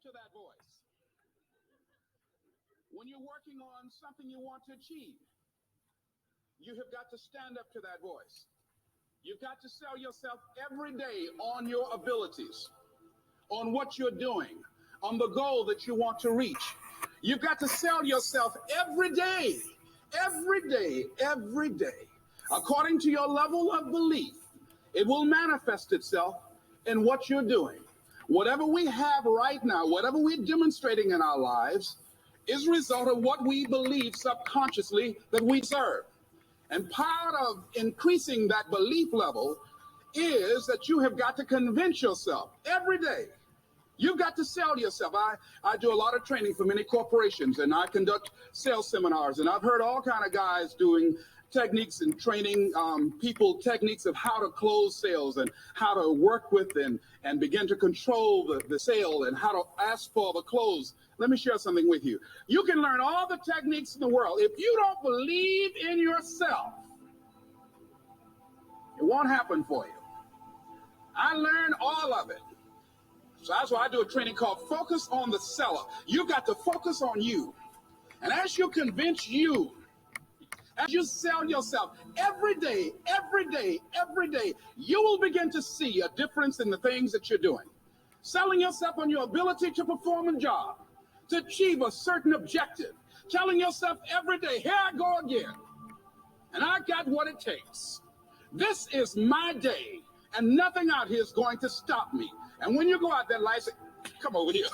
to that voice. When you're working on something you want to achieve, you have got to stand up to that voice. You've got to sell yourself every day on your abilities, on what you're doing, on the goal that you want to reach. You've got to sell yourself every day, every day, every day. According to your level of belief, it will manifest itself in what you're doing. Whatever we have right now, whatever we're demonstrating in our lives, is a result of what we believe subconsciously that we serve. And part of increasing that belief level is that you have got to convince yourself every day. You've got to sell yourself. I do a lot of training for many corporations, and I conduct sales seminars, and I've heard all kind of guys doing techniques and training people techniques of how to close sales and how to work with and begin to control the sale and how to ask for the close. Let me share something with you. You can learn all the techniques in the world. If you don't believe in yourself, it won't happen for you. I learned all of it. So that's why I do a training called Focus on the Seller. You've got to focus on you. And as you convince you, as you sell yourself every day, every day, every day, you will begin to see a difference in the things that you're doing. Selling yourself on your ability to perform a job, to achieve a certain objective. Telling yourself every day, here I go again. And I got what it takes. This is my day, and nothing out here is going to stop me. And when you go out there, life, say, come over here.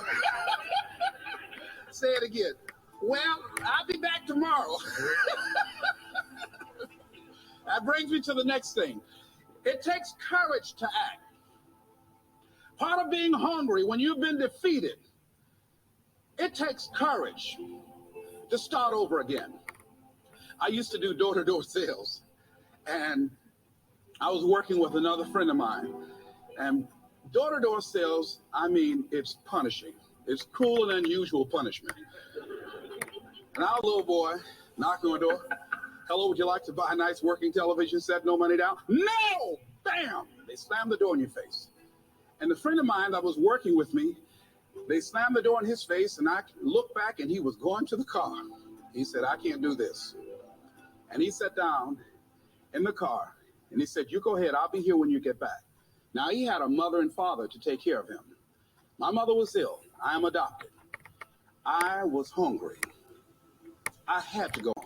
Say it again. Well, I'll be back tomorrow. That brings me to the next thing. It takes courage to act. Part of being hungry when you've been defeated, it takes courage to start over again. I used to do door-to-door sales, and I was working with another friend of mine. And door-to-door sales, I mean, it's punishing. It's cruel and unusual punishment. And our little boy knocking on the door. Hello, would you like to buy a nice working television set? No money down? No! Bam! They slammed the door in your face. And the friend of mine that was working with me, they slammed the door in his face, and I looked back, and he was going to the car. He said, I can't do this. And he sat down in the car, and he said, you go ahead. I'll be here when you get back. Now, he had a mother and father to take care of him. My mother was ill. I am adopted. I was hungry. I had to go on.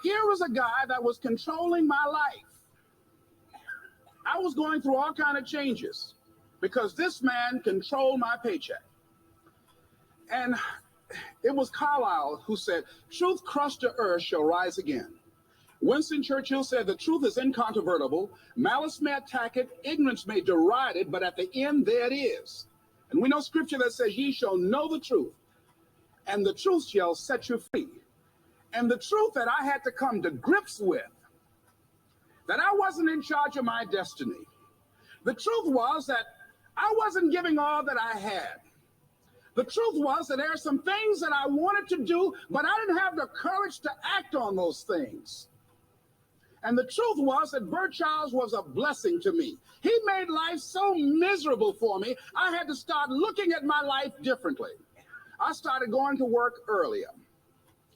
Here was a guy that was controlling my life. I was going through all kind of changes because this man controlled my paycheck. And it was Carlyle who said, truth crushed to earth shall rise again. Winston Churchill said, the truth is incontrovertible. Malice may attack it, ignorance may deride it, but at the end there it is. And we know scripture that says, ye shall know the truth, and the truth shall set you free. And the truth that I had to come to grips with, that I wasn't in charge of my destiny. The truth was that I wasn't giving all that I had. The truth was that there are some things that I wanted to do, but I didn't have the courage to act on those things. And the truth was that Bert Childs was a blessing to me. He made life so miserable for me, I had to start looking at my life differently. I started going to work earlier.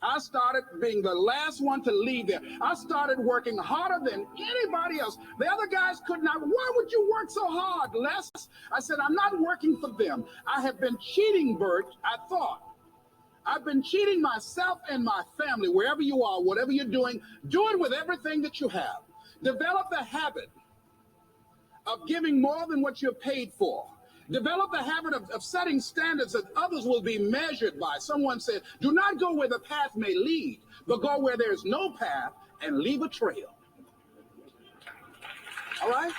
I started being the last one to leave there. I started working harder than anybody else. The other guys could not. Why would you work so hard, Les? I said, I'm not working for them. I have been cheating, Bert, I thought. I've been cheating myself and my family. Wherever you are, whatever you're doing, do it with everything that you have. Develop the habit of giving more than what you're paid for. Develop the habit of setting standards that others will be measured by. Someone said, do not go where the path may lead, but go where there's no path and leave a trail. All right?